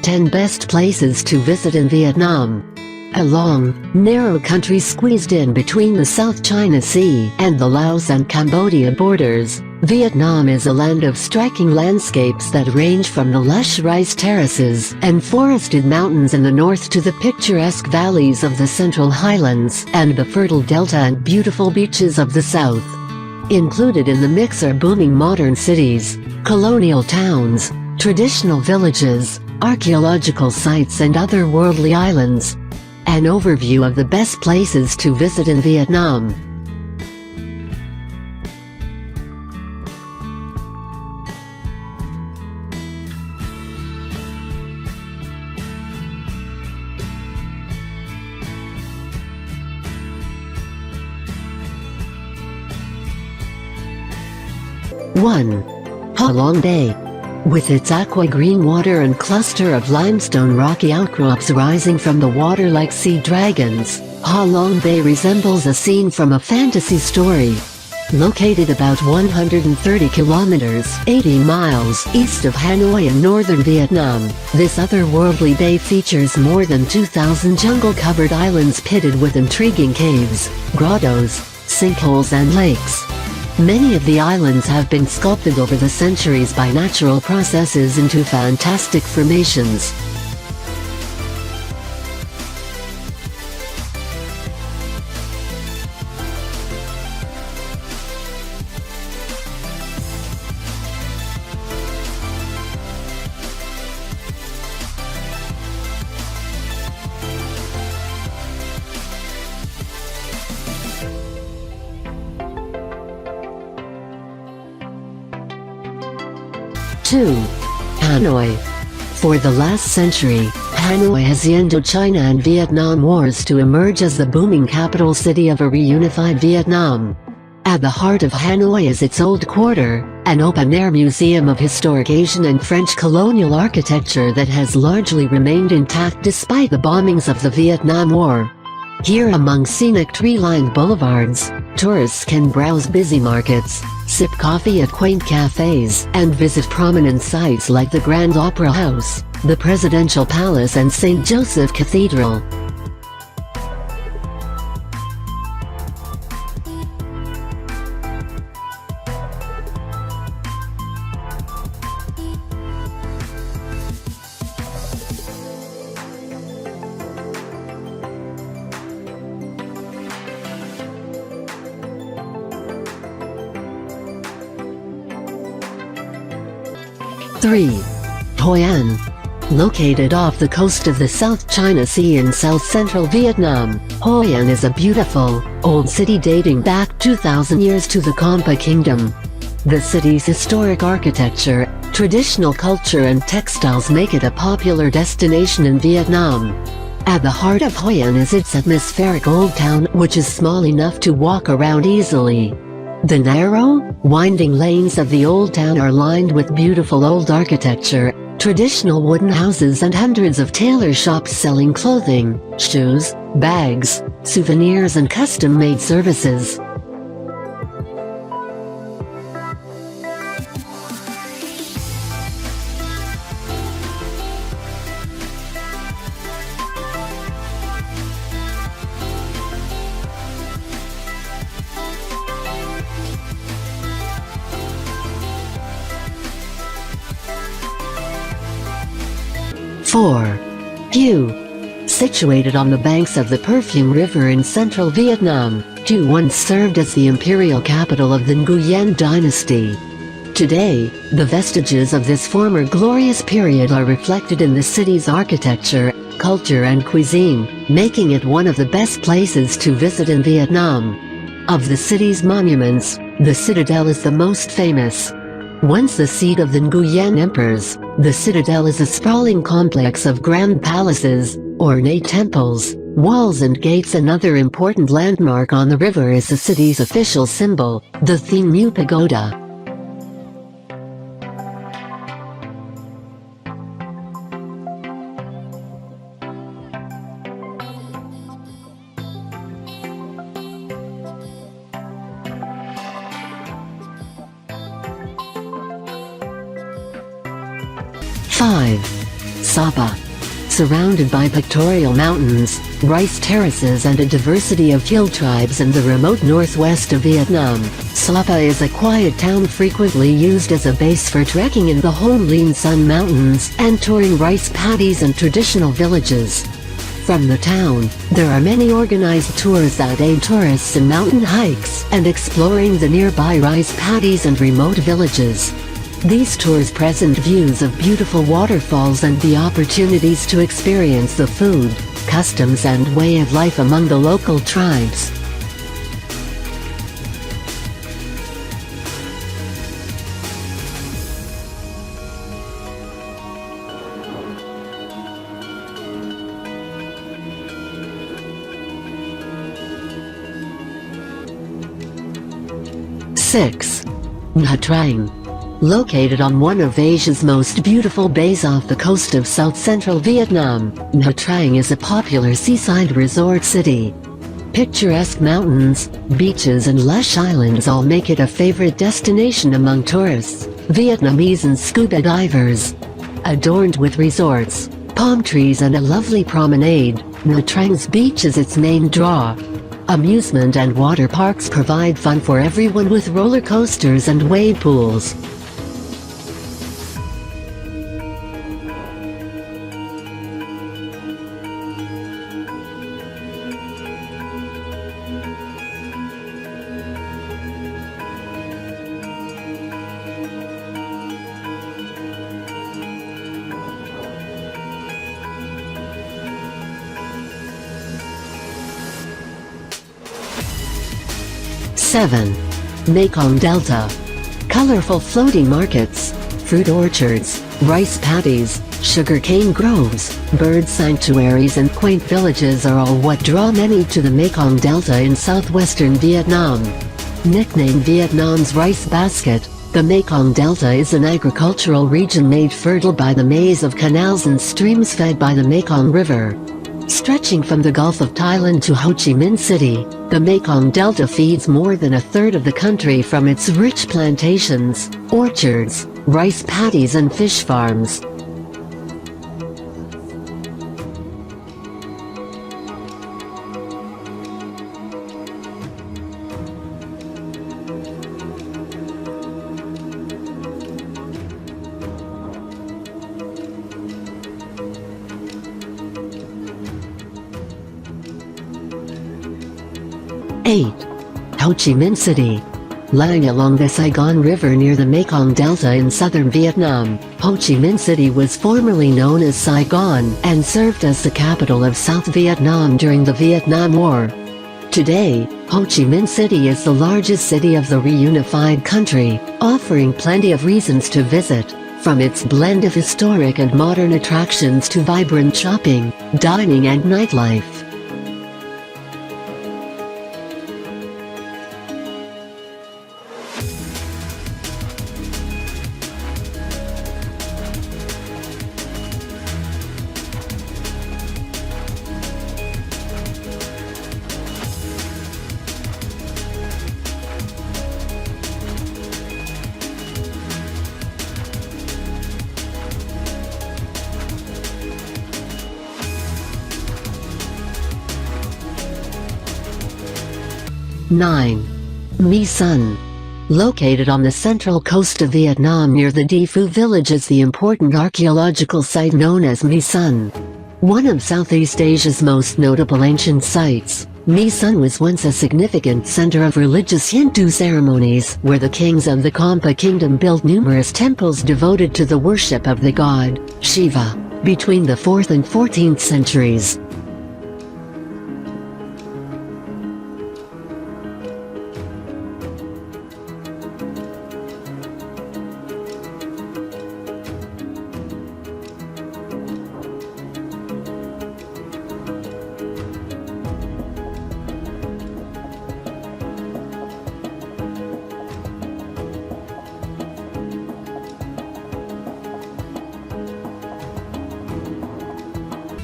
10 Best Places to Visit in Vietnam. A long, narrow country squeezed in between the South China Sea and the Laos and Cambodia borders, Vietnam is a land of striking landscapes that range from the lush rice terraces and forested mountains in the north to the picturesque valleys of the Central Highlands and the fertile delta and beautiful beaches of the south. Included in the mix are booming modern cities, colonial towns, traditional villages, archaeological sites and otherworldly islands. An overview of the best places to visit in Vietnam. One. Halong Bay. With its aqua-green water and cluster of limestone rocky outcrops rising from the water like sea dragons, Halong Bay resembles a scene from a fantasy story. Located about 130 kilometers (80 miles) east of Hanoi in northern Vietnam, this otherworldly bay features more than 2,000 jungle-covered islands pitted with intriguing caves, grottos, sinkholes and lakes. Many of the islands have been sculpted over the centuries by natural processes into fantastic formations. Two. Hanoi. For the last century, Hanoi has the Indochina and Vietnam Wars to emerge as the booming capital city of a reunified Vietnam. At the heart of Hanoi is its Old Quarter, an open-air museum of historic Asian and French colonial architecture that has largely remained intact despite the bombings of the Vietnam War. Here among scenic tree-lined boulevards, tourists can browse busy markets, sip coffee at quaint cafes, and visit prominent sites like the Grand Opera House, the Presidential Palace and St. Joseph Cathedral. Three. Hoi An. Located off the coast of the South China Sea in south-central Vietnam, Hoi An is a beautiful, old city dating back 2,000 years to the Compa Kingdom. The city's historic architecture, traditional culture and textiles make it a popular destination in Vietnam. At the heart of Hoi An is its atmospheric old town, which is small enough to walk around easily. The narrow, winding lanes of the old town are lined with beautiful old architecture, traditional wooden houses and hundreds of tailor shops selling clothing, shoes, bags, souvenirs and custom-made services. Four. Hue. Situated on the banks of the Perfume River in central Vietnam, Hue once served as the imperial capital of the Nguyen dynasty. Today, the vestiges of this former glorious period are reflected in the city's architecture, culture and cuisine, making it one of the best places to visit in Vietnam. Of the city's monuments, the Citadel is the most famous. Once the seat of the Nguyen emperors, the Citadel is a sprawling complex of grand palaces, ornate temples, walls and gates. Another important landmark on the river is the city's official symbol, the Thien Mu Pagoda. Five. Sapa. Surrounded by pictorial mountains, rice terraces and a diversity of hill tribes in the remote northwest of Vietnam, Sapa is a quiet town frequently used as a base for trekking in the Hon Lien Sun Mountains and touring rice paddies and traditional villages. From the town, there are many organized tours that aid tourists in mountain hikes and exploring the nearby rice paddies and remote villages. These tours present views of beautiful waterfalls and the opportunities to experience the food, customs and way of life among the local tribes. Six. Nha Trang. Located on one of Asia's most beautiful bays off the coast of south-central Vietnam, Nha Trang is a popular seaside resort city. Picturesque mountains, beaches and lush islands all make it a favorite destination among tourists, Vietnamese and scuba divers. Adorned with resorts, palm trees and a lovely promenade, Nha Trang's beach is its main draw. Amusement and water parks provide fun for everyone with roller coasters and wave pools. Seven. Mekong Delta. Colorful floating markets, fruit orchards, rice paddies, sugarcane groves, bird sanctuaries and quaint villages are all what draw many to the Mekong Delta in southwestern Vietnam. Nicknamed Vietnam's rice basket, the Mekong Delta is an agricultural region made fertile by the maze of canals and streams fed by the Mekong River. Stretching from the Gulf of Thailand to Ho Chi Minh City, the Mekong Delta feeds more than a third of the country from its rich plantations, orchards, rice paddies and fish farms. Eight. Ho Chi Minh City. Lying along the Saigon River near the Mekong Delta in southern Vietnam, Ho Chi Minh City was formerly known as Saigon and served as the capital of South Vietnam during the Vietnam War. Today, Ho Chi Minh City is the largest city of the reunified country, offering plenty of reasons to visit, from its blend of historic and modern attractions to vibrant shopping, dining and nightlife. Nine. My Son. Located on the central coast of Vietnam near the Di Phu village is the important archaeological site known as My Son. One of Southeast Asia's most notable ancient sites, My Son was once a significant center of religious Hindu ceremonies where the kings of the Kampa kingdom built numerous temples devoted to the worship of the god, Shiva, between the 4th and 14th centuries.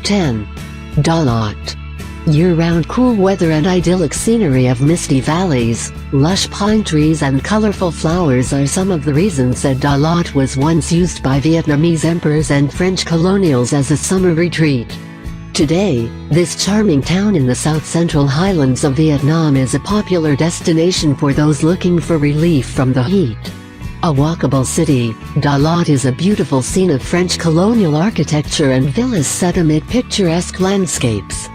Ten. Da Lat. Year-round cool weather and idyllic scenery of misty valleys, lush pine trees and colorful flowers are some of the reasons that Dalat was once used by Vietnamese emperors and French colonials as a summer retreat. Today, this charming town in the south-central highlands of Vietnam is a popular destination for those looking for relief from the heat. A walkable city, Dalat is a beautiful scene of French colonial architecture and villas set amid picturesque landscapes.